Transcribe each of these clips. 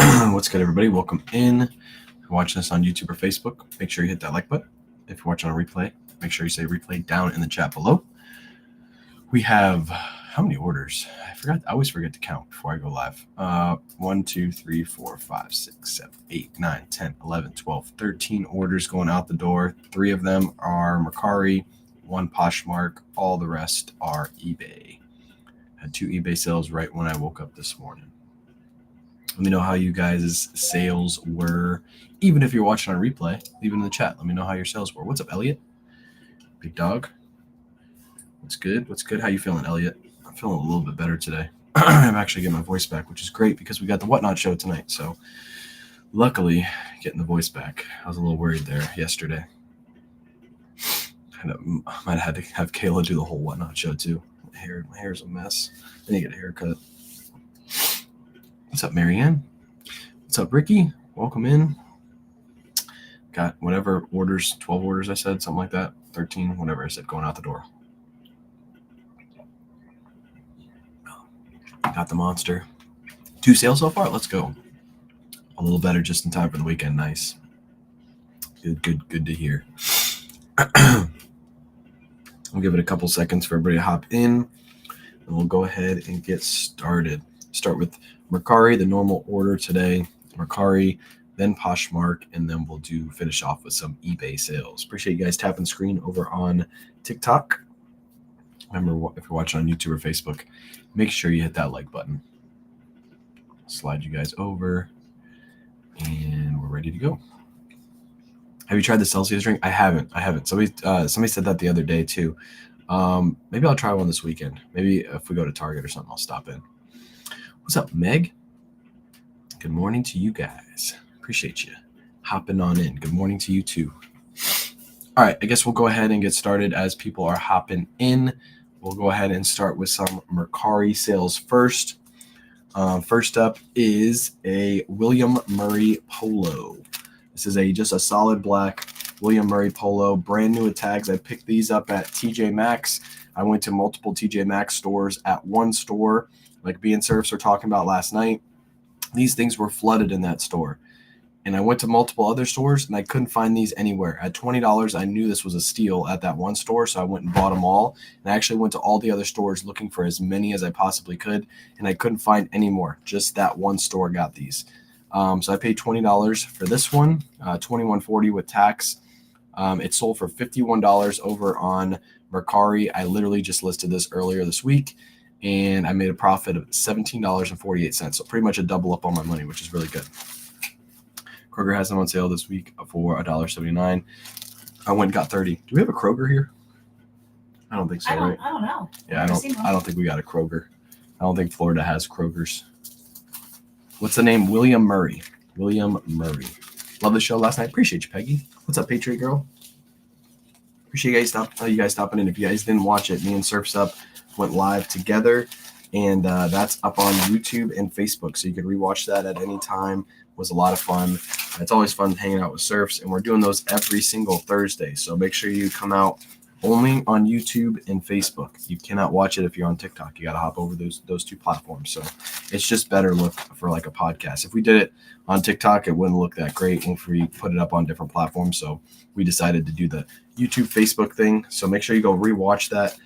What's good, everybody? Welcome in. If you're watching this on YouTube or Facebook, make sure you hit that like button. If you're watching on replay, make sure you say replay down in the chat below. We have how many orders? I always forget to count before I go live. 1, 2, 3, 4, 5, 6, 7, 8, 9, 10, 11, 12, 13 orders going out the door. 3 of them are Mercari, 1 Poshmark. All the rest are eBay. Had 2 eBay sales right when I woke up this morning. Let me know how you guys' sales were. Even if you're watching on replay, leave it in the chat. Let me know how your sales were. What's up, Elliot? Big dog. What's good? What's good? How you feeling, Elliot? I'm feeling a little bit better today. I'm actually getting my voice back, which is great because we got the Whatnot show tonight. So luckily, getting the voice back. I was a little worried there yesterday. I might have had to have Kayla do the whole Whatnot show too. My hair's a mess. I need to get a haircut. What's up, Marianne? What's up, Ricky? Welcome in. Got whatever orders, 12 orders I said, something like that, 13, whatever I said, going out the door. Got the monster. 2 sales so far? Let's go. A little better just in time for the weekend. Nice. Good to hear. I'll give it a couple seconds for everybody to hop in, and we'll go ahead and get started. Start with Mercari, the normal order today. Mercari, then Poshmark, and then we'll finish off with some eBay sales. Appreciate you guys tapping the screen over on TikTok. Remember, if you're watching on YouTube or Facebook, make sure you hit that like button. Slide you guys over, and we're ready to go. Have you tried the Celsius drink? I haven't. Somebody said that the other day too. Maybe I'll try one this weekend. Maybe if we go to Target or something, I'll stop in. What's up, Meg? Good morning to you guys. Appreciate you hopping on in. Good morning to you too. All right, I guess we'll go ahead and get started as people are hopping in. We'll go ahead and start with some Mercari sales first. First up is a William Murray polo. This is just a solid black William Murray polo, brand new with tags. I picked these up at TJ Maxx. I went to multiple TJ Maxx stores. At one store, like B and Surfs were talking about last night, these things were flooded in that store. And I went to multiple other stores, and I couldn't find these anywhere. At $20, I knew this was a steal at that one store, so I went and bought them all. And I actually went to all the other stores looking for as many as I possibly could, and I couldn't find any more. Just that one store got these. So I paid $20 for this one, $21.40 with tax. It sold for $51 over on Mercari. I literally just listed this earlier this week, and I made a profit of $17.48. So pretty much a double up on my money, which is really good. Kroger has them on sale this week for $1.79. I went and got 30. Do we have a Kroger here? I don't think so, right? I don't know. Yeah, I don't think we got a Kroger. I don't think Florida has Krogers. What's the name? William Murray. William Murray. Love the show last night. Appreciate you, Peggy. What's up, Patriot Girl? Appreciate you guys stopping in. If you guys didn't watch it, me and Surfs Up went live together, and that's up on YouTube and Facebook, so you can rewatch that at any time. It was a lot of fun. It's always fun hanging out with Surfs, and we're doing those every single Thursday, so make sure you come out only on YouTube and Facebook. You cannot watch it if you're on TikTok. You got to hop over those 2 platforms. So it's just better look for like a podcast. If we did it on TikTok, it wouldn't look that great if we put it up on different platforms. So we decided to do the YouTube, Facebook thing. So make sure you go rewatch that.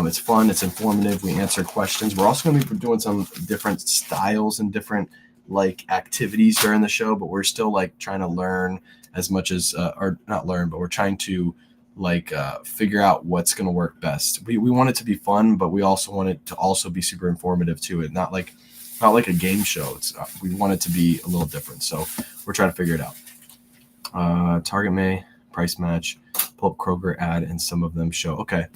It's fun. It's informative. We answer questions. We're also going to be doing some different styles and different like activities during the show, but we're still like trying to learn as much as, or not learn, but we're trying to figure out what's going to work best. We want it to be fun, but we also want it to also be super informative to it. Not like a game show. We want it to be a little different. So we're trying to figure it out. Target May price match, pull up Kroger ad, and some of them show. Okay.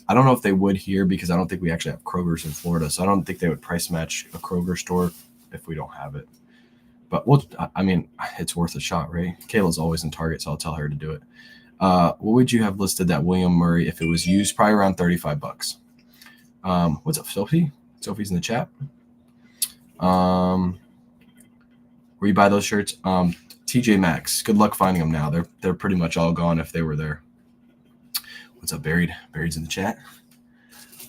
I don't know if they would here because I don't think we actually have Kroger's in Florida. So I don't think they would price match a Kroger store if we don't have it. But it's worth a shot, right? Kayla's always in Target, so I'll tell her to do it. What would you have listed that William Murray if it was used? Probably around $35. What's up, Sophie? Sophie's in the chat. Where you buy those shirts? TJ Maxx. Good luck finding them now. They're pretty much all gone if they were there. What's up, Buried? Buried's in the chat.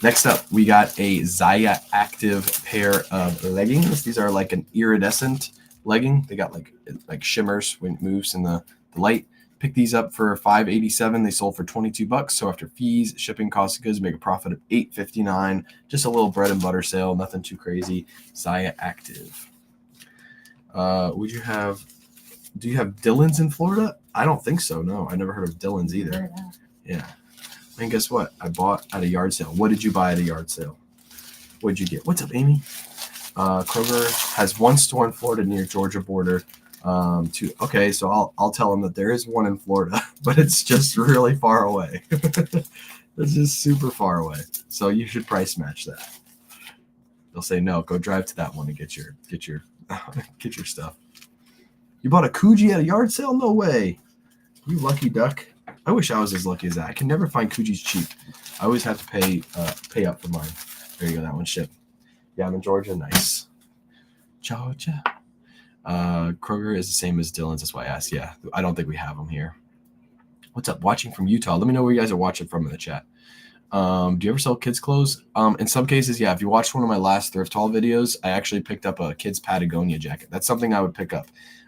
Next up, we got a Zaya Active pair of leggings. These are like an iridescent legging. They got like shimmers when it moves in the light. Pick these up for $5.87. They sold for $22. So after fees, shipping, cost of goods, make a profit of $8.59. Just a little bread and butter sale, nothing too crazy. Zaya Active. Would you have? Do you have Dillon's in Florida? I don't think so. No, I never heard of Dillon's either. Yeah. And guess what? I bought at a yard sale. What did you buy at a yard sale? What did you get? What's up, Amy? Kroger has one store in Florida near Georgia border. Okay, so I'll tell them that there is one in Florida, but it's just really far away. It's just super far away. So you should price match that. They'll say no. Go drive to that one and get your get your stuff. You bought a Coogee at a yard sale? No way. You lucky duck. I wish I was as lucky as that. I can never find Coogees cheap. I always have to pay up for mine. There you go. That one's shipped. Yeah, I'm in Georgia. Nice. Georgia. Kroger is the same as Dillon's. That's why I asked. Yeah, I don't think we have them here. What's up? Watching from Utah. Let me know where you guys are watching from in the chat. Do you ever sell kids' clothes? In some cases, yeah. If you watched one of my last thrift haul videos, I actually picked up a kid's Patagonia jacket. That's something I would pick up.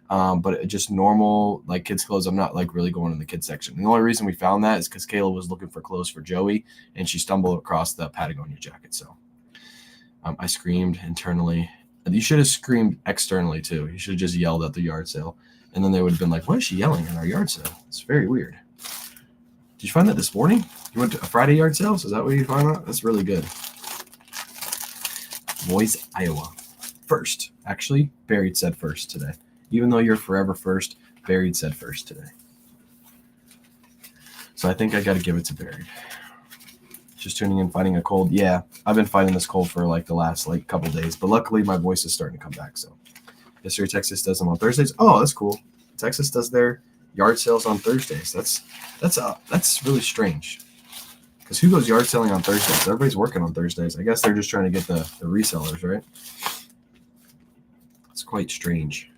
But just normal like kids' clothes, I'm not like really going in the kids section. The only reason we found that is because Kayla was looking for clothes for Joey, and she stumbled across the Patagonia jacket. So I screamed internally. You should have screamed externally too. You should have just yelled at the yard sale, and then they would have been like, "Why is she yelling at our yard sale?" It's very weird. Did you find that this morning? You went to a Friday yard sale? So is that where you found that? That's really good. Moise, Iowa. First. Actually, Buried said first today. Even though you're forever first, Buried said first today. So I think I got to give it to Buried. Just tuning in, fighting a cold. Yeah, I've been fighting this cold for like the last like couple days, but luckily my voice is starting to come back. So yesterday Texas does them on Thursdays. Oh, that's cool. Texas does their yard sales on Thursdays. That's really strange. Because who goes yard selling on Thursdays? Everybody's working on Thursdays. I guess they're just trying to get the resellers, right? It's quite strange.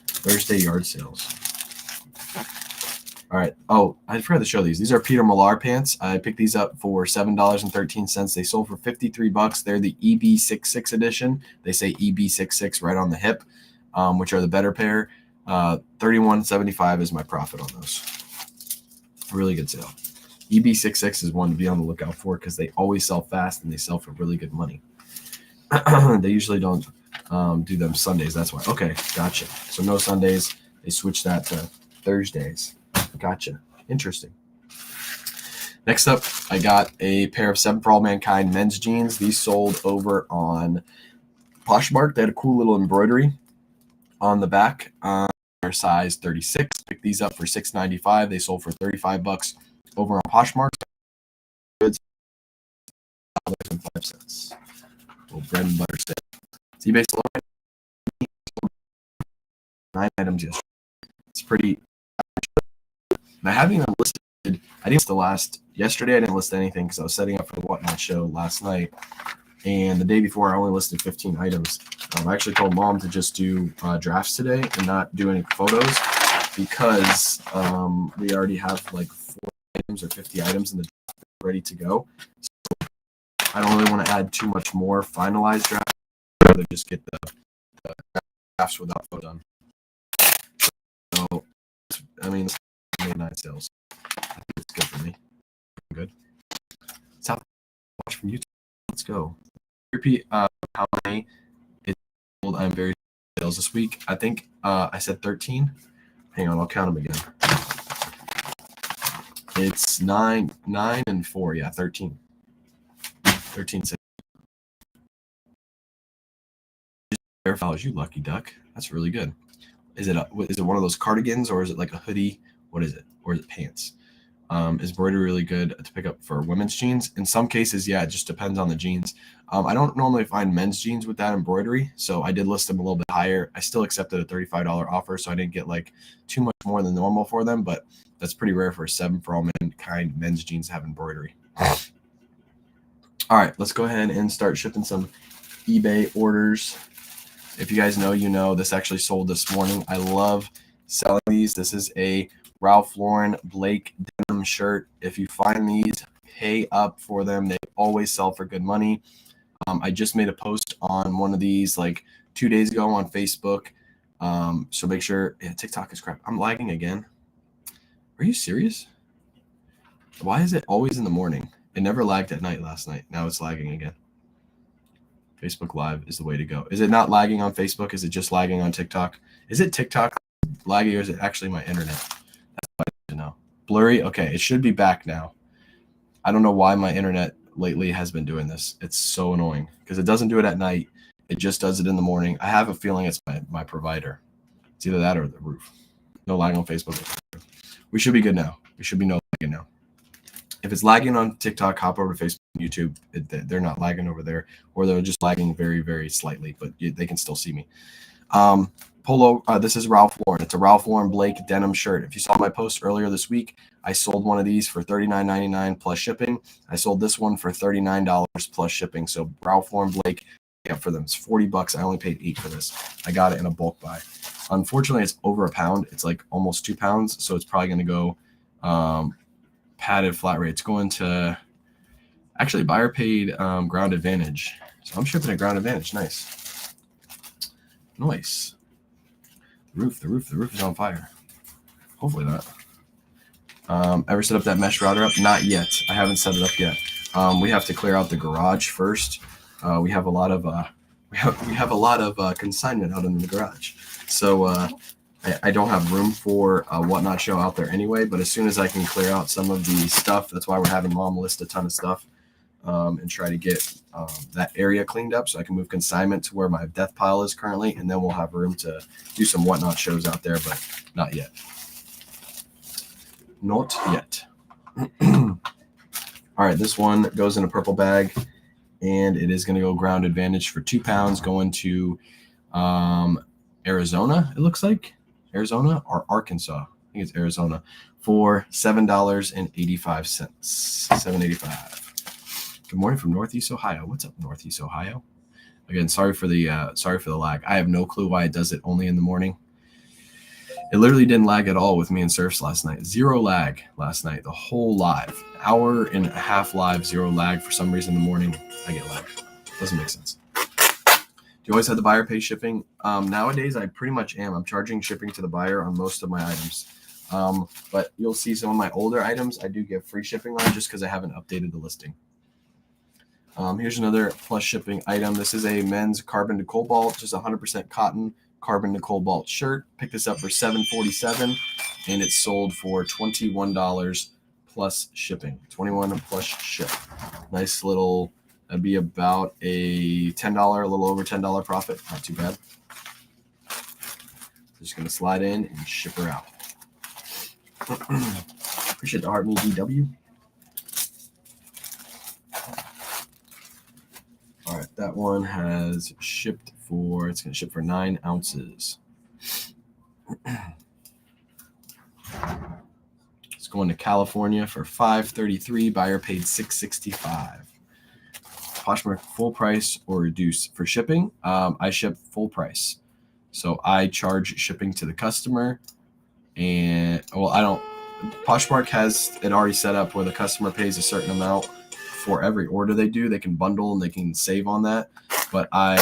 Thursday yard sales. All right. Oh, I forgot to show these. These are Peter Millar pants. I picked these up for $7.13. They sold for $53. They're the EB66 edition. They say EB66 right on the hip, which are the better pair. $31.75 is my profit on those. Really good sale. EB66 is one to be on the lookout for because they always sell fast and they sell for really good money. They usually don't do them Sundays. That's why. Okay, gotcha. So no Sundays. They switched that to Thursdays. Gotcha. Interesting. Next up, I got a pair of 7 for All Mankind men's jeans. These sold over on Poshmark. They had a cool little embroidery on the back. They're size 36. Picked these up for $6.95. They sold for $35 over on Poshmark. Goods. $5. Little bread and butter sale. It's eBay slow. 9 items yesterday. It's pretty. And I haven't even listed. I didn't list yesterday. I didn't list anything because I was setting up for the Whatnot show last night. And the day before, I only listed 15 items. I actually told Mom to just do drafts today and not do any photos because we already have like 40 items or 50 items in the draft ready to go. So I don't really want to add too much more finalized drafts. I'd rather just get the drafts without photo done. So, I mean, made 9 sales. I think it's good for me. Good. South watch from YouTube. Let's go. Repeat how many it's sold. I'm very sales this week. I think I said 13. Hang on, I'll count them again. It's 9 and 4. Yeah, 13. 13 sales. You lucky duck. That's really good. Is it one of those cardigans or is it like a hoodie? What is it? Or is it pants? Is embroidery really good to pick up for women's jeans? In some cases, yeah, it just depends on the jeans. I don't normally find men's jeans with that embroidery, so I did list them a little bit higher. I still accepted a $35 offer, so I didn't get like too much more than normal for them, but that's pretty rare for a 7 for All Mankind men's jeans to have embroidery. All right, let's go ahead and start shipping some eBay orders. If you guys know, you know, this actually sold this morning. I love selling these. This is a Ralph Lauren Blake denim shirt. If you find these, pay up for them. They always sell for good money. I just made a post on one of these like 2 days ago on Facebook. So make sure, TikTok is crap. I'm lagging again. Are you serious? Why is it always in the morning? It never lagged at night last night. Now it's lagging again. Facebook Live is the way to go. Is it not lagging on Facebook? Is it just lagging on TikTok? Is it TikTok laggy or is it actually my internet? That's what I need to know. Blurry? Okay, it should be back now. I don't know why my internet lately has been doing this. It's so annoying because it doesn't do it at night. It just does it in the morning. I have a feeling it's my provider. It's either that or the roof. No lag on Facebook. We should be good now. We should be no lagging now. If it's lagging on TikTok, hop over to Facebook and YouTube. They're not lagging over there, or they're just lagging very, very slightly, but they can still see me. Polo, this is Ralph Lauren. It's a Ralph Lauren Blake denim shirt. If you saw my post earlier this week, I sold one of these for $39.99 plus shipping. I sold this one for $39 plus shipping. So Ralph Lauren Blake, yeah, for them, it's $40. I only paid $8 for this. I got it in a bulk buy. Unfortunately, it's over a pound. It's like almost 2 pounds, so it's probably going to go padded flat rate. It's going to actually buyer paid ground advantage. So I'm shipping at ground advantage. Nice. The roof is on fire. Hopefully not. Ever set up that mesh router up? Not yet. I haven't set it up yet. We have to clear out the garage first. We have a lot of we have a lot of consignment out in the garage. So I don't have room for a Whatnot show out there anyway, but as soon as I can clear out some of the stuff, that's why we're having Mom list a ton of stuff and try to get that area cleaned up so I can move consignment to where my death pile is currently, and then we'll have room to do some Whatnot shows out there, but not yet. Not yet. All right, this one goes in a purple bag, and it is going to go ground advantage for 2 pounds going to Arizona, it looks like. Arizona or Arkansas. I think it's Arizona for $7.85. $7.85. Good morning from Northeast Ohio. What's up, Northeast Ohio? Again, sorry for the lag. I have no clue why it does it only in the morning. It literally didn't lag at all with me and Surfs last night. 0 lag last night. The whole live. Hour and a half live, 0 lag. For some reason in the morning, I get lag. Doesn't make sense. Do you always have the buyer pay shipping? Nowadays, I pretty much am. I'm charging shipping to the buyer on most of my items. But you'll see some of my older items, I do get free shipping on just because I haven't updated the listing. Here's another plus shipping item. This is a men's carbon to cobalt, just 100% cotton carbon to cobalt shirt. Picked this up for $7.47, and it's sold for $21 plus shipping. 21 plus ship. Nice little. That'd be about a $10, a little over $10 profit. Not too bad. Just going to slide in and ship her out. Appreciate the heart, me, DW. All right, that one has shipped for, it's going to ship for 9 ounces. It's going to California for $5.33. Buyer paid $6.65. Poshmark full price or reduced for shipping. I ship full price, so I charge shipping to the customer. And well, I don't. Poshmark has it already set up where the customer pays a certain amount for every order they do. They can bundle and they can save on that. But I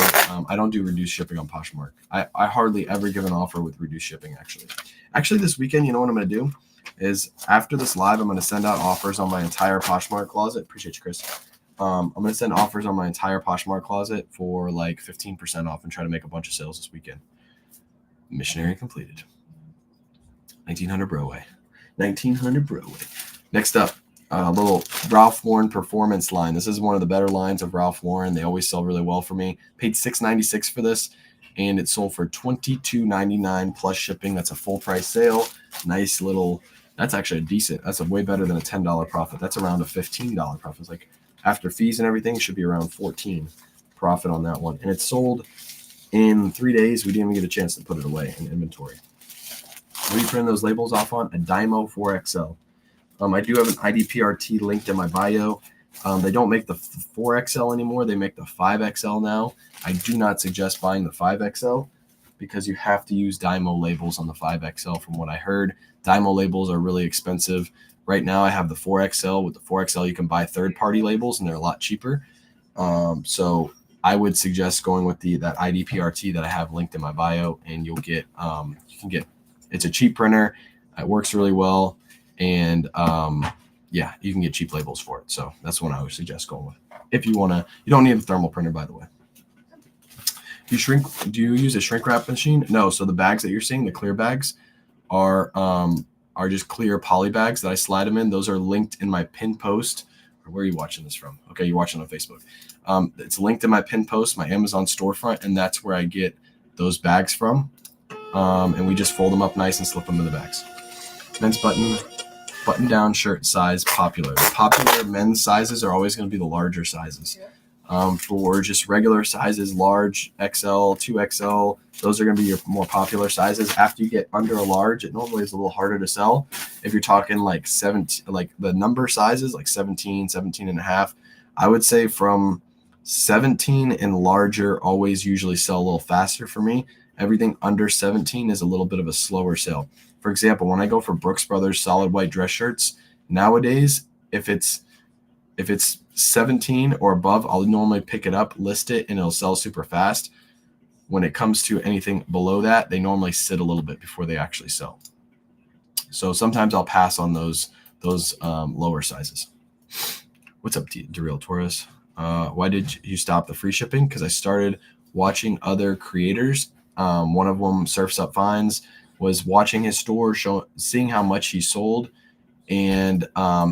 don't do reduced shipping on Poshmark. I hardly ever give an offer with reduced shipping. Actually, this weekend, you know what I'm going to do is after this live, I'm going to send out offers on my entire Poshmark closet. Appreciate you, Chris. I'm going to send offers on my entire Poshmark closet for like 15% off and try to make a bunch of sales this weekend. Missionary completed. 1900 Broadway. 1900 Broadway. Next up, a little Ralph Lauren performance line. This is one of the better lines of Ralph Lauren. They always sell really well for me. Paid $6.96 for this, and it sold for $22.99 plus shipping. That's a full price sale. Nice little. That's actually a decent. That's a way better than a $10 profit. That's around a $15 profit. It's like after fees and everything, it should be around 14 profit on that one. And it sold in 3 days. We didn't even get a chance to put it away in inventory. What are you printing those labels off on? A Dymo 4XL. I do have an IDPRT linked in my bio. They don't make the 4XL anymore. They make the 5XL now. I do not suggest buying the 5XL because you have to use Dymo labels on the 5XL from what I heard. Dymo labels are really expensive. Right now I have the 4XL. With the 4XL, you can buy third-party labels, and they're a lot cheaper. So I would suggest going with that IDPRT that I have linked in my bio, and you'll get it's a cheap printer. It works really well, and yeah, you can get cheap labels for it. So that's one I would suggest going with. If you want to, you don't need a thermal printer, by the way. Do you use a shrink wrap machine? No. So the bags that you're seeing, the clear bags, are just clear poly bags that I slide them in. Those are linked in my pin post. Where are you watching this from? Okay, you're watching on Facebook. It's linked in my pin post, my Amazon storefront, and that's where I get those bags from. And we just fold them up nice and slip them in the bags. Men's button down shirt size popular. The popular men's sizes are always going to be the larger sizes. For just regular sizes, large, XL, 2XL, those are going to be your more popular sizes. After you get under a large, it normally is a little harder to sell. If you're talking like 17, like the number sizes, like 17, 17 and a half, I would say from 17 and larger always usually sell a little faster for me. Everything under 17 is a little bit of a slower sale. For example, when I go for Brooks Brothers solid white dress shirts, nowadays, if it's 17 or above, I'll normally pick it up, list it, and it'll sell super fast. When it comes to anything below that, they normally sit a little bit before they actually sell. So sometimes I'll pass on those lower sizes. What's up, Daryl Torres? Why did you stop the free shipping? Because I started watching other creators. One of them, Surfs Up Finds, was watching his store, seeing how much he sold. And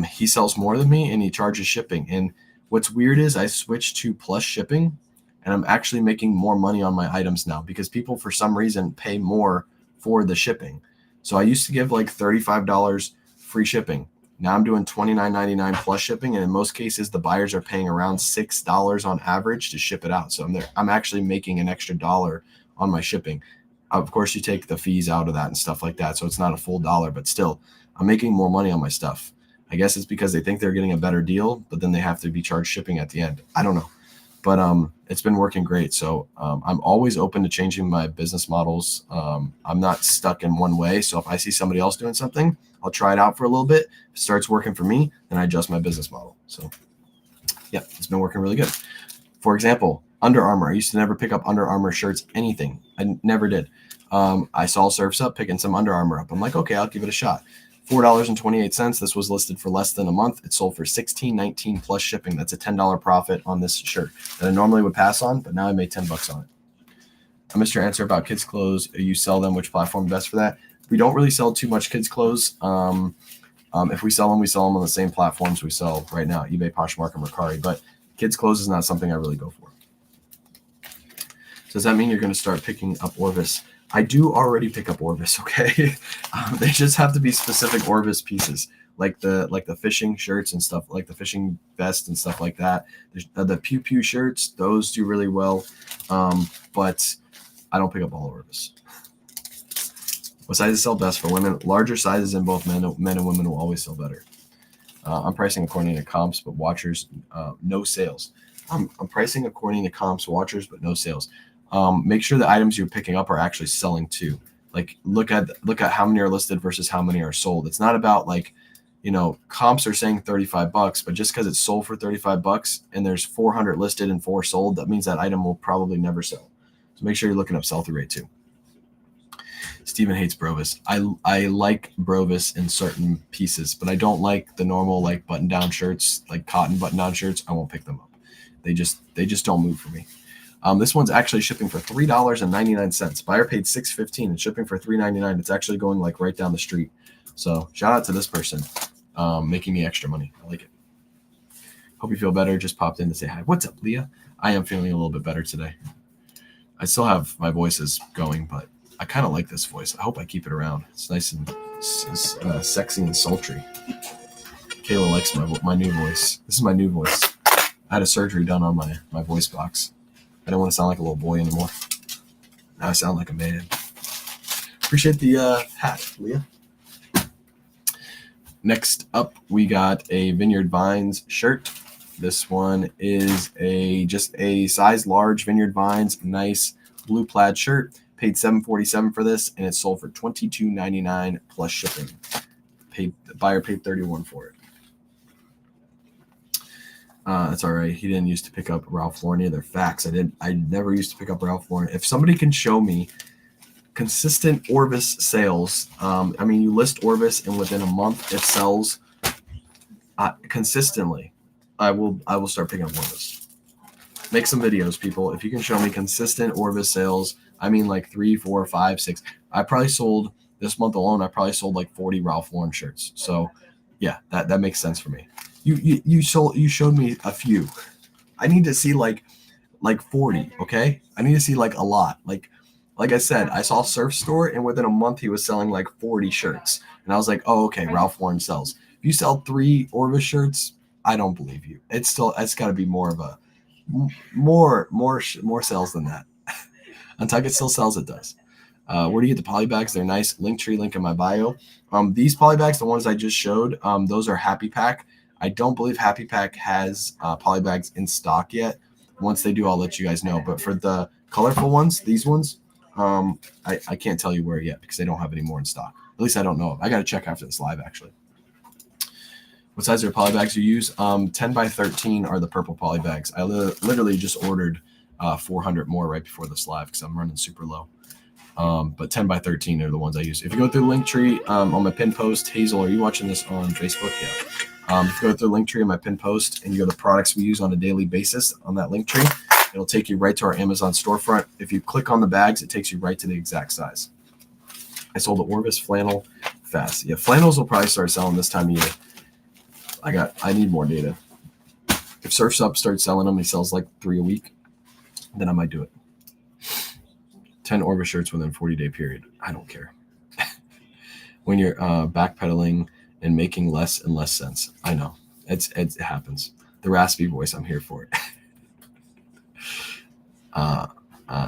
he sells more than me, and he charges shipping. And what's weird is I switched to plus shipping, and I'm actually making more money on my items now because people, for some reason, pay more for the shipping. So I used to give like $35 free shipping. Now I'm doing $29.99 plus shipping, and in most cases, the buyers are paying around $6 on average to ship it out. So I'm actually making an extra $1 on my shipping. Of course, you take the fees out of that and stuff like that, so it's not a full $1, but still, I'm making more money on my stuff. I guess it's because they think they're getting a better deal, but then they have to be charged shipping at the end. I don't know, but it's been working great. So I'm always open to changing my business models. I'm not stuck in one way. So if I see somebody else doing something, I'll try it out for a little bit. If it starts working for me, then I adjust my business model. So yeah, it's been working really good. For example, Under Armour. I used to never pick up Under Armour shirts, anything. I never did. I saw Surfs Up picking some Under Armour up. I'm like, okay, I'll give it a shot. $4.28. This was listed for less than a month. It sold for $16.19 plus shipping. That's a $10 profit on this shirt that I normally would pass on, but now I made $10 on it. I missed your answer about kids' clothes. You sell them. Which platform best for that? We don't really sell too much kids' clothes. If we sell them on the same platforms we sell right now, eBay, Poshmark, and Mercari. But kids' clothes is not something I really go for. So does that mean you're going to start picking up Orvis? I do already pick up Orvis, okay? They just have to be specific Orvis pieces, like the fishing shirts and stuff, like the fishing vest and stuff like that. The Pew Pew shirts, those do really well, but I don't pick up all Orvis. What sizes sell best for women? Larger sizes in both men and women will always sell better. I'm pricing according to comps, but watchers, no sales. I'm pricing according to comps, watchers, but no sales. Make sure the items you're picking up are actually selling too. Like look at how many are listed versus how many are sold. It's not about like, comps are saying $35, but just because it's sold for $35 and there's 400 listed and 4 sold, that means that item will probably never sell. So make sure you're looking up sell-through rate too. Steven hates Brovis. I like Brovis in certain pieces, but I don't like the normal like button-down shirts, like cotton button-down shirts. I won't pick them up. They just don't move for me. This one's actually shipping for $3.99. Buyer paid $6.15 and shipping for $3.99. It's actually going like right down the street. So shout out to this person, making me extra money. I like it. Hope you feel better. Just popped in to say hi. What's up, Leah? I am feeling a little bit better today. I still have my voices going, but I kind of like this voice. I hope I keep it around. It's nice and sexy and sultry. Kayla likes my new voice. This is my new voice. I had a surgery done on my voice box. I don't want to sound like a little boy anymore. Now I sound like a man. Appreciate the hat, Leah. Next up, we got a Vineyard Vines shirt. This one is just a size large Vineyard Vines, nice blue plaid shirt. Paid $7.47 for this, and it sold for $22.99 plus shipping. The buyer paid $31 for it. That's all right. He didn't used to pick up Ralph Lauren either. Facts. I never used to pick up Ralph Lauren. If somebody can show me consistent Orvis sales, I mean, you list Orvis and within a month it sells consistently, I will start picking up Orvis. Make some videos, people. If you can show me consistent Orvis sales, I mean like 3, 4, 5, 6. I probably sold this month alone. I probably sold like 40 Ralph Lauren shirts. So yeah, that makes sense for me. You showed me a few. I need to see like 40. Okay, I need to see like a lot. Like I said, I saw Surf Store, and within a month he was selling like 40 shirts, and I was like, oh, okay, Ralph Lauren sells. If you sell 3 Orvis shirts, I don't believe you. It's got to be more of a more sales than that. Untuckit still sells, it does. Where do you get the poly bags? They're nice. Linktree link in my bio. These poly bags, the ones I just showed, those are Happy Pack. I don't believe Happy Pack has poly bags in stock yet. Once they do, I'll let you guys know. But for the colorful ones, these ones, I can't tell you where yet because they don't have any more in stock. At least I don't know. I got to check after this live, actually. What size are poly bags you use? 10 by 13 are the purple poly bags. I literally just ordered 400 more right before this live because I'm running super low. But 10 by 13 are the ones I use. If you go through Linktree on my pin post, Hazel, are you watching this on Facebook? Yeah. If you go through Linktree on my pin post and you go to products we use on a daily basis on that Linktree, it'll take you right to our Amazon storefront. If you click on the bags, it takes you right to the exact size. I sold the Orvis flannel fast. Yeah, flannels will probably start selling this time of year. I need more data. If Surf's Up starts selling them, he sells like 3 a week, then I might do it. 10 Orvis shirts within a 40-day period. I don't care. When you're backpedaling and making less and less sense. I know. It happens. The raspy voice, I'm here for it.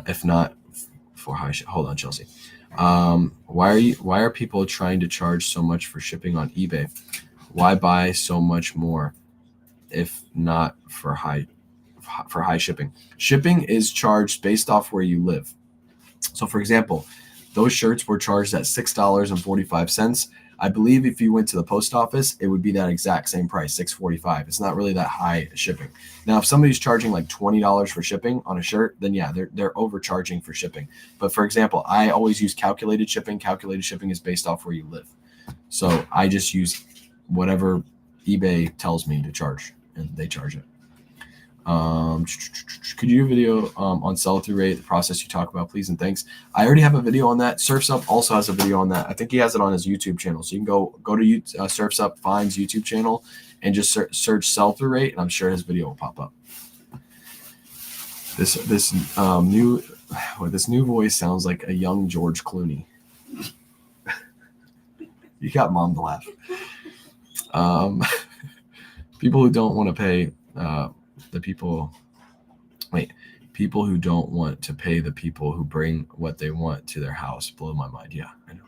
If not for high hold on, Chelsea. Why are people trying to charge so much for shipping on eBay? Why buy so much more if not for high shipping? Shipping is charged based off where you live. So for example, those shirts were charged at $6.45. I believe if you went to the post office, it would be that exact same price, $6.45. It's not really that high shipping. Now, if somebody's charging like $20 for shipping on a shirt, then yeah, they're overcharging for shipping. But for example, I always use calculated shipping. Calculated shipping is based off where you live. So I just use whatever eBay tells me to charge, and they charge it. Could you do a video on sell-through rate, the process you talk about, please and thanks? I already have a video on that. Surf's Up also has a video on that. I think he has it on his YouTube channel. So you can go to Surf's Up Fine's YouTube channel and just search sell-through rate, and I'm sure his video will pop up. This new voice sounds like a young George Clooney. You got mom to laugh. People who don't want to pay people who don't want to pay the people who bring what they want to their house blow my mind. Yeah, I know.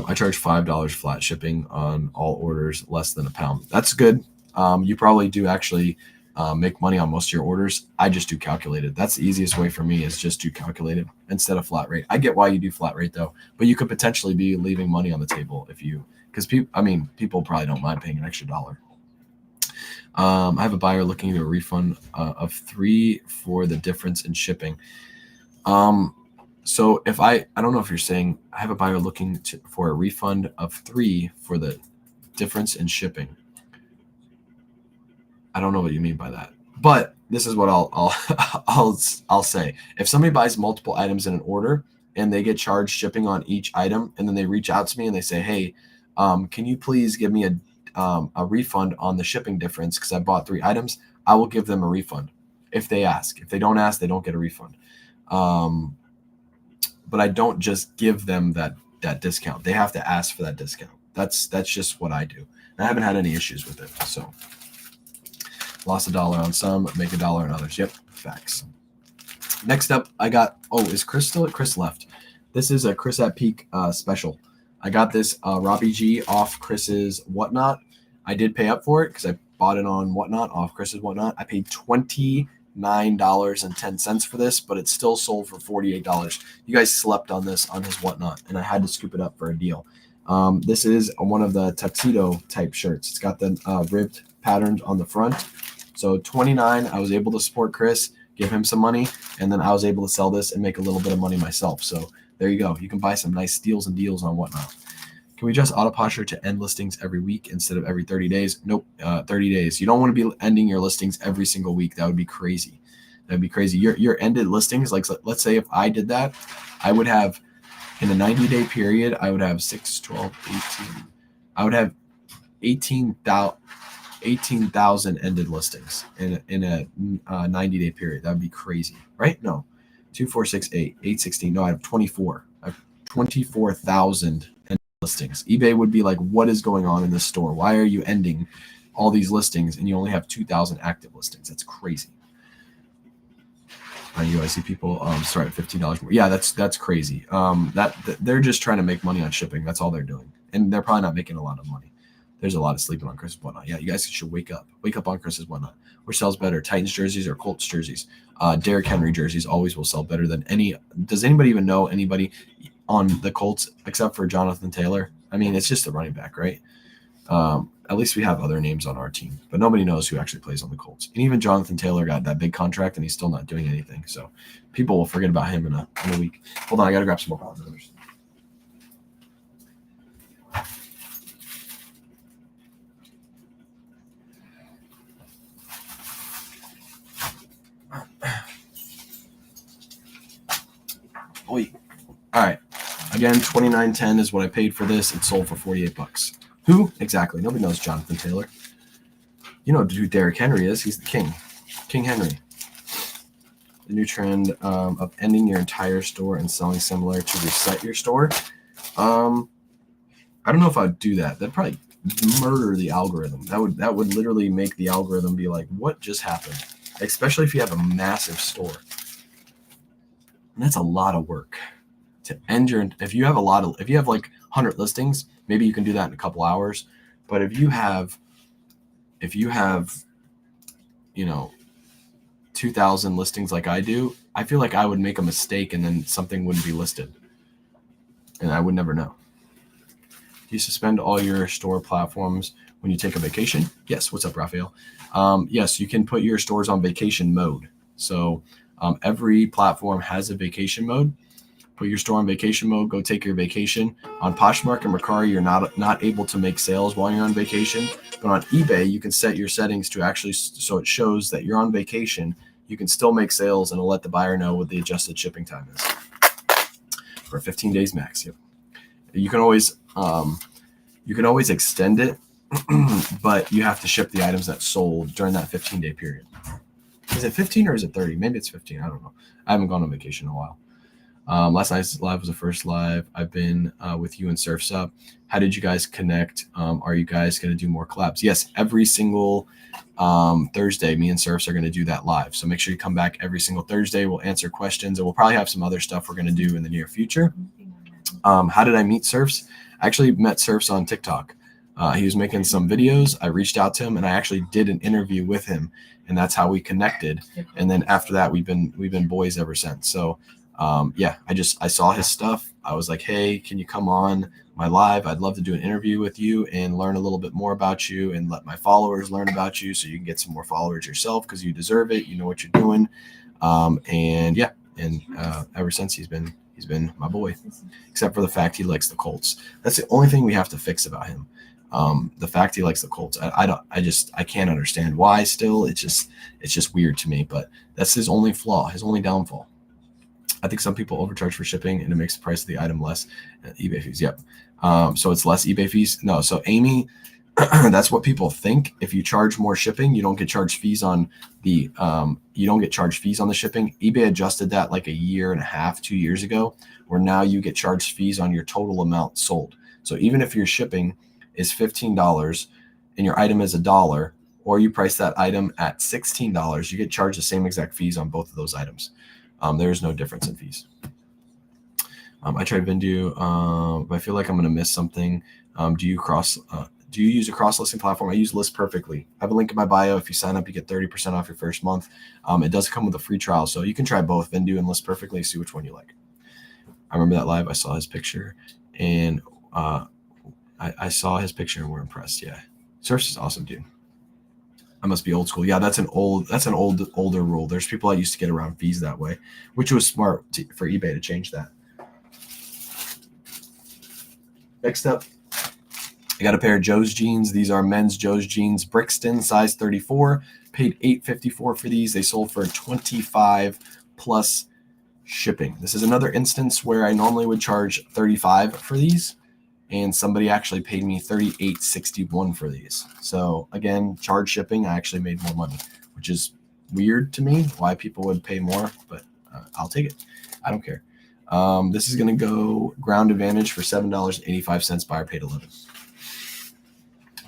I charge $5 flat shipping on all orders less than £1. That's good. You probably do actually make money on most of your orders. I just do calculated. That's the easiest way for me, is just do calculated instead of flat rate. I get why you do flat rate though, but you could potentially be leaving money on the table because people probably don't mind paying an extra $1. I have a buyer looking to a refund of $3 for the difference in shipping. So if I don't know if you're saying I have a buyer looking for a refund of $3 for the difference in shipping. I don't know what you mean by that, but this is what I'll say. If somebody buys multiple items in an order and they get charged shipping on each item, and then they reach out to me and they say, hey, can you please give me a refund on the shipping difference because I bought 3 items, I will give them a refund if they ask. If they don't ask, they don't get a refund. But I don't just give them that discount. They have to ask for that discount. That's just what I do. And I haven't had any issues with it. So lost $1 on some, make $1 on others. Yep, facts. Next up, I got, is Chris still at? Chris left. This is a Chris at Peak special. I got this Robbie G off Chris's Whatnot. I did pay up for it because I bought it on Whatnot, off Chris's Whatnot. I paid $29.10 for this, but it still sold for $48. You guys slept on this on his Whatnot, and I had to scoop it up for a deal. This is one of the tuxedo type shirts. It's got the ribbed pattern on the front. So 29, I was able to support Chris, give him some money, and then I was able to sell this and make a little bit of money myself. So there you go. You can buy some nice steals and deals on Whatnot. Can we adjust auto posture to end listings every week instead of every 30 days? Nope, 30 days. You don't want to be ending your listings every single week. That would be crazy. That'd be crazy. Your ended listings, like let's say if I did that, I would have in a 90-day period, I would have 6, 12, 18. I would have 18,000 ended listings in a 90-day period. That would be crazy, right? No, 2, 4, 6, 8, 8, 16. No, I have 24. I have 24,000 ended listings. eBay would be like, what is going on in this store? Why are you ending all these listings and you only have 2,000 active listings? That's crazy. I see people start at $15 more. Yeah, that's crazy. That they're just trying to make money on shipping. That's all they're doing, and they're probably not making a lot of money. There's a lot of sleeping on Chris's Whatnot. Yeah, you guys should wake up on Chris's Whatnot. Which sells better, Titans jerseys or Colts jerseys? Derrick Henry jerseys always will sell better than any. Does anybody even know anybody on the Colts except for Jonathan Taylor? I mean, it's just a running back, right? At least we have other names on our team, but nobody knows who actually plays on the Colts. And even Jonathan Taylor got that big contract, and he's still not doing anything. So people will forget about him in a week. Hold on, I got to grab some more powders. Wait. All right. Again, $29.10 is what I paid for this. It sold for $48. Who? Exactly. Nobody knows Jonathan Taylor. You know who Derrick Henry is. He's the king. King Henry. The new trend of ending your entire store and selling similar to reset your store. I don't know if I'd do that. That'd probably murder the algorithm. That would literally make the algorithm be like, what just happened? Especially if you have a massive store. And that's a lot of work to end your. If you have like 100 listings, maybe you can do that in a couple hours. But if you have 2,000 listings like I do, I feel like I would make a mistake and then something wouldn't be listed, and I would never know. Do you suspend all your store platforms when you take a vacation? Yes. What's up, Raphael? Yes, you can put your stores on vacation mode. So every platform has a vacation mode. Put your store on vacation mode. Go take your vacation. On Poshmark and Mercari, you're not able to make sales while you're on vacation. But on eBay, you can set your settings to actually so it shows that you're on vacation. You can still make sales, and it'll let the buyer know what the adjusted shipping time is for 15 days max. Yep. You can always extend it, but you have to ship the items that sold during that 15-day period. Is it 15 or is it 30? Maybe it's 15. I don't know. I haven't gone on vacation in a while. Last night's live was the first live I've been with you and Surf's Up. How did you guys connect? Are you guys going to do more collabs? Yes, every single Thursday, me and Surfs are going to do that live. So make sure you come back every single Thursday. We'll answer questions, and we'll probably have some other stuff we're going to do in the near future. How did I meet Surfs? I actually met Surfs on TikTok. He was making some videos. I reached out to him, and I actually did an interview with him, and that's how we connected. And then after that, we've been boys ever since. So I saw his stuff. I was like, hey, can you come on my live? I'd love to do an interview with you and learn a little bit more about you and let my followers learn about you so you can get some more followers yourself because you deserve it. You know what you're doing. Ever since he's been my boy, except for the fact he likes the Colts. That's the only thing we have to fix about him. The fact he likes the Colts. I can't understand why still. It's just weird to me, but that's his only flaw, his only downfall. I think some people overcharge for shipping and it makes the price of the item less. eBay fees. Yep. So it's less eBay fees. No. So Amy, that's what people think. If you charge more shipping, you don't get charged fees on the, shipping. eBay adjusted that like a year and a half, 2 years ago, where now you get charged fees on your total amount sold. So even if your shipping is $15 and your item is $1, or you price that item at $16, you get charged the same exact fees on both of those items. There is no difference in fees. I tried Vendoo, but I feel like I'm going to miss something. Do you use a cross-listing platform? I use List Perfectly. I have a link in my bio. If you sign up, you get 30% off your first month. It does come with a free trial, so you can try both Vendoo and List Perfectly, see which one you like. I remember that live. I saw his picture, and I saw his picture and we're impressed. Yeah, Surf's is awesome, dude. I must be old school. Yeah, that's an older rule. There's people that used to get around fees that way, which was smart for eBay to change that. Next up, I got a pair of Joe's jeans. These are men's Joe's jeans, Brixton, size 34. Paid $8.54 for these. They sold for $25 plus shipping. This is another instance where I normally would charge $35 for these, and somebody actually paid me $38.61 for these. So again, charge shipping, I actually made more money, which is weird to me why people would pay more, but I'll take it. I don't care. This is going to go Ground Advantage for $7.85. Buyer paid $11.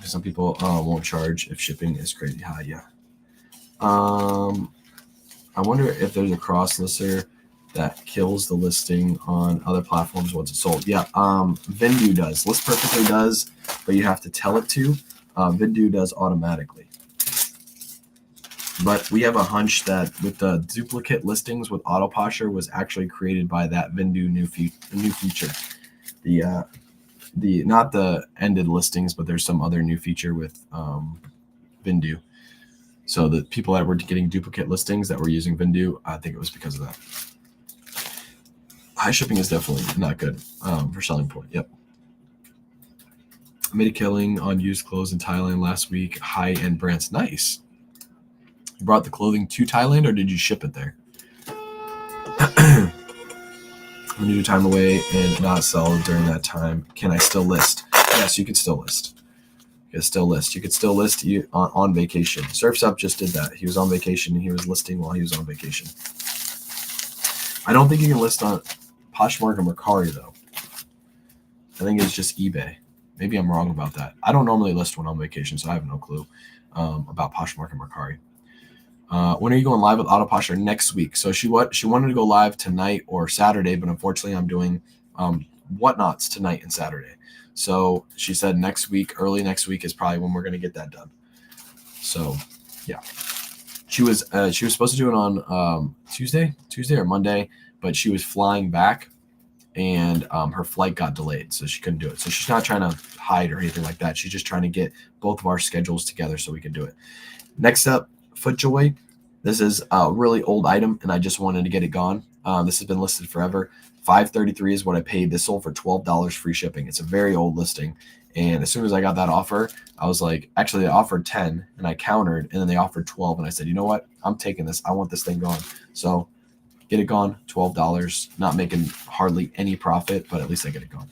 Some people won't charge if shipping is crazy high. Yeah. I wonder if there's a cross lister that kills the listing on other platforms once it's sold. Yeah, Vendoo does. List Perfectly does, but you have to tell it to. Vendoo does automatically. But we have a hunch that with the duplicate listings with Autoposher was actually created by that Vendoo new feature. The not the ended listings, but there's some other new feature with Vendoo. So the people that were getting duplicate listings that were using Vendoo, I think it was because of that. High shipping is definitely not good for selling point. Yep. I made a killing on used clothes in Thailand last week. High-end brands. Nice. You brought the clothing to Thailand or did you ship it there? When you do time away and not sell during that time, can I still list? Yes, you can still list. You can still list. You could still list on vacation. Surf's Up just did that. He was on vacation and he was listing while he was on vacation. I don't think you can list on Poshmark or Mercari though. I think it's just eBay. Maybe I'm wrong about that. I don't normally list when I'm on vacation, so I have no clue about Poshmark and Mercari. When are you going live with Autoposher? Next week. So she wanted to go live tonight or Saturday, but unfortunately I'm doing Whatnots tonight and Saturday. So she said next week, early next week is probably when we're going to get that done. So yeah, she was supposed to do it on Tuesday or Monday, but she was flying back and her flight got delayed, so she couldn't do it. So she's not trying to hide or anything like that. She's just trying to get both of our schedules together so we can do it. Next up, FootJoy. This is a really old item, and I just wanted to get it gone. This has been listed forever. $5.33 is what I paid. This sold for $12 free shipping. It's a very old listing, and as soon as I got that offer, I was like, actually, they offered 10, and I countered, and then they offered 12, and I said, you know what? I'm taking this. I want this thing gone. So get it gone, $12. Not making hardly any profit, but at least I get it gone.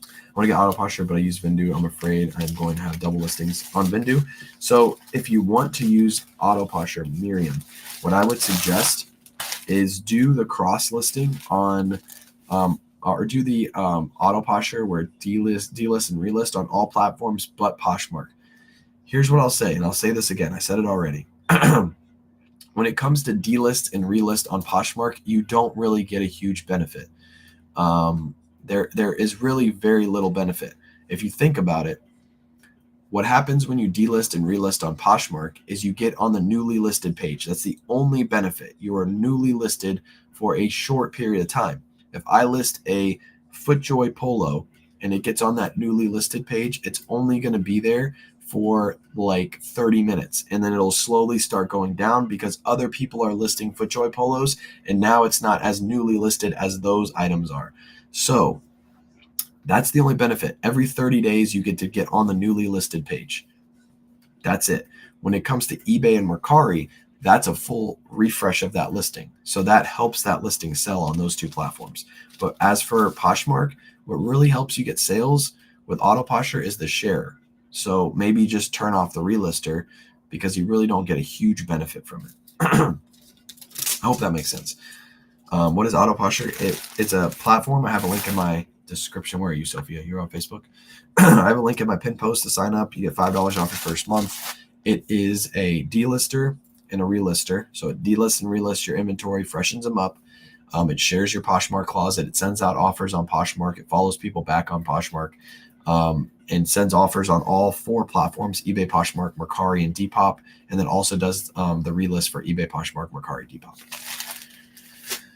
I want to get Autoposher, but I use Vendoo. I'm afraid I'm going to have double listings on Vendoo. So if you want to use Autoposher, Miriam, what I would suggest is do the cross listing on, or do the Autoposher where delist and relist on all platforms but Poshmark. Here's what I'll say, and I'll say this again. I said it already. When it comes to delist and relist on Poshmark, you don't really get a huge benefit. There is really very little benefit. If you think about it, what happens when you delist and relist on Poshmark is you get on the newly listed page. That's the only benefit. You are newly listed for a short period of time. If I list a FootJoy polo and it gets on that newly listed page, it's only going to be there for like 30 minutes, and then it'll slowly start going down because other people are listing FootJoy polos, and now it's not as newly listed as those items are. So that's the only benefit. Every 30 days, you get to get on the newly listed page. That's it. When it comes to eBay and Mercari, that's a full refresh of that listing. So that helps that listing sell on those two platforms. But as for Poshmark, what really helps you get sales with Autoposher is the share. So maybe just turn off the relister because you really don't get a huge benefit from it. I hope that makes sense. What is Autoposher? It's a platform. I have a link in my description. Where are you, Sophia? You're on Facebook. I have a link in my pin post to sign up. You get $5 off your first month. It is a delister and a relister. So it delists and relists your inventory, freshens them up. It shares your Poshmark closet. It sends out offers on Poshmark. It follows people back on Poshmark. And sends offers on all 4 platforms, eBay, Poshmark, Mercari, and Depop, and then also does the relist for eBay, Poshmark, Mercari, Depop.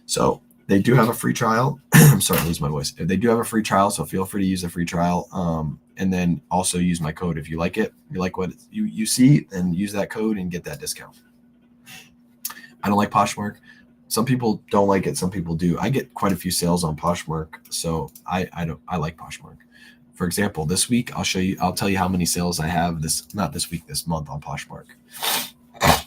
So They do have a free trial. I'm starting to lose my voice. They do have a free trial, so feel free to use the free trial. And then also use my code if you like it. You like what you see, then use that code and get that discount. I don't like Poshmark. Some people don't like it. Some people do. I get quite a few sales on Poshmark, so I like Poshmark. For example, this week I'll tell you how many sales I have this month on Poshmark. I'm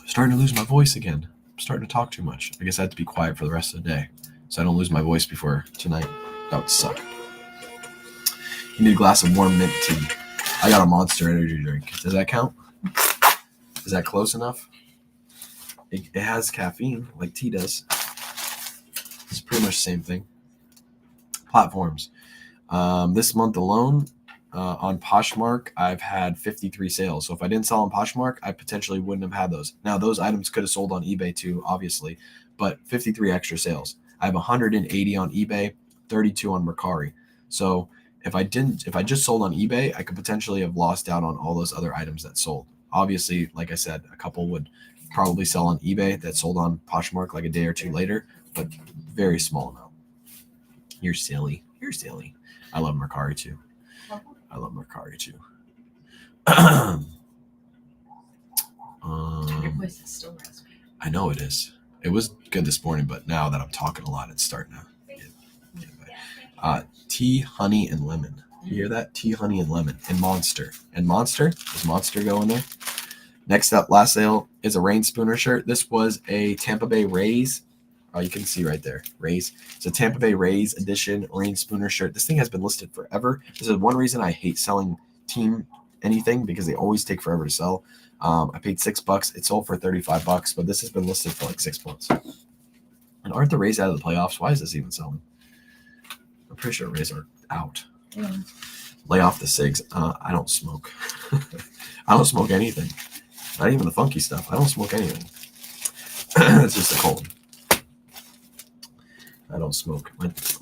starting to lose my voice again. I'm starting to talk too much. I guess I have to be quiet for the rest of the day so I don't lose my voice before tonight. That would suck. You need a glass of warm mint tea. I got a Monster energy drink. Does that count? Is that close enough? It has caffeine like tea does. It's pretty much the same thing. Platforms. This month alone on Poshmark, I've had 53 sales. So if I didn't sell on Poshmark, I potentially wouldn't have had those. Now, those items could have sold on eBay too, obviously, but 53 extra sales. I have 180 on eBay, 32 on Mercari. So if I just sold on eBay, I could potentially have lost out on all those other items that sold. Obviously, like I said, a couple would probably sell on eBay that sold on Poshmark like a day or two later, but very small amount. You're silly. I love Mercari too. Your voice is still raspy. I know it is. It was good this morning, but now that I'm talking a lot, it's starting to get tea, honey, and lemon. You hear that? Tea, honey, and lemon. And Monster. Does Monster go in there? Next up, last sale is a Rain Spooner shirt. This was a Tampa Bay Rays. Oh, you can see right there, Rays. It's a Tampa Bay Rays edition Rain Spooner shirt. This thing has been listed forever. This is one reason I hate selling team anything, because they always take forever to sell. I paid $6. It sold for $35, but this has been listed for like 6 months. And aren't the Rays out of the playoffs? Why is this even selling? I'm pretty sure Rays are out. Yeah. Lay off the cigs. I don't smoke. I don't smoke anything. Not even the funky stuff. I don't smoke anything. It's just a cold. I don't smoke.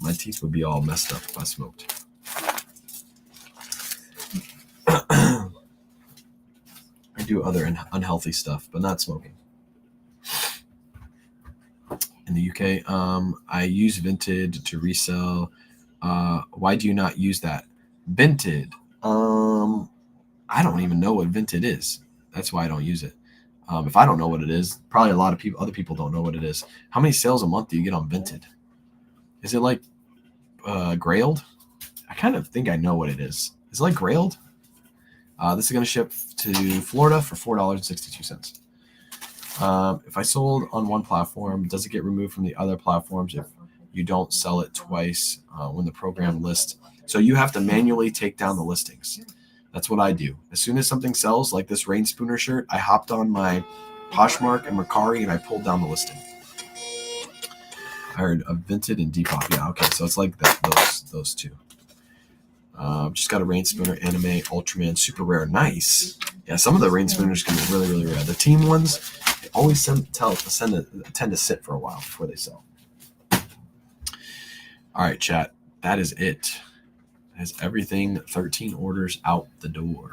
My teeth would be all messed up if I smoked. I do other unhealthy stuff, but not smoking. In the UK, I use Vinted to resell. Why do you not use that? Vinted. I don't even know what Vinted is. That's why I don't use it. If I don't know what it is, probably a lot of other people don't know what it is. How many sales a month do you get on Vinted? Is it like Grailed? I kind of think I know what it is. Is it like Grailed? This is going to ship to Florida for $4.62. If I sold on one platform, does it get removed from the other platforms if you don't sell it twice when the program lists? So you have to manually take down the listings. That's what I do. As soon as something sells, like this Rain Spooner shirt, I hopped on my Poshmark and Mercari and I pulled down the listing. I heard of Vinted and Depop. Yeah, okay, so it's like those two. Just got a Rain Spooner Anime Ultraman Super Rare. Nice. Yeah, some of the Rain Spooners can be really, really rare. The team ones, they always tend to sit for a while before they sell. All right, chat. That is it. Has everything. 13 orders out the door.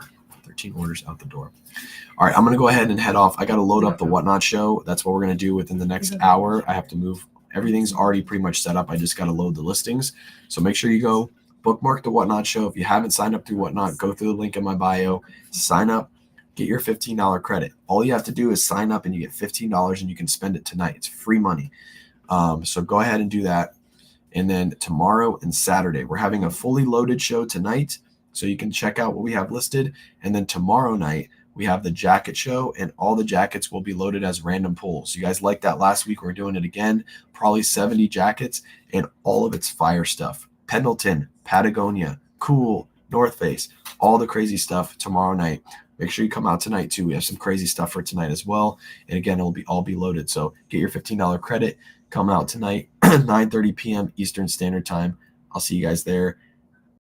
All right, I'm going to go ahead and head off. I got to load up the Whatnot show. That's what we're going to do within the next hour. I have to move. Everything's already pretty much set up. I just got to load the listings. So make sure you go bookmark the Whatnot show. If you haven't signed up through Whatnot, go through the link in my bio. Sign up. Get your $15 credit. All you have to do is sign up and you get $15 and you can spend it tonight. It's free money. So go ahead and do that. And then tomorrow and Saturday, we're having a fully loaded show tonight, so you can check out what we have listed. And then tomorrow night, we have the jacket show, and all the jackets will be loaded as random pulls. You guys liked that last week. We're doing it again. Probably 70 jackets, and all of it's fire stuff. Pendleton, Patagonia, Cool, North Face, all the crazy stuff tomorrow night. Make sure you come out tonight, too. We have some crazy stuff for tonight as well. And again, it'll all be loaded. So get your $15 credit. Come out tonight, 9:30 p.m. Eastern Standard Time. I'll see you guys there.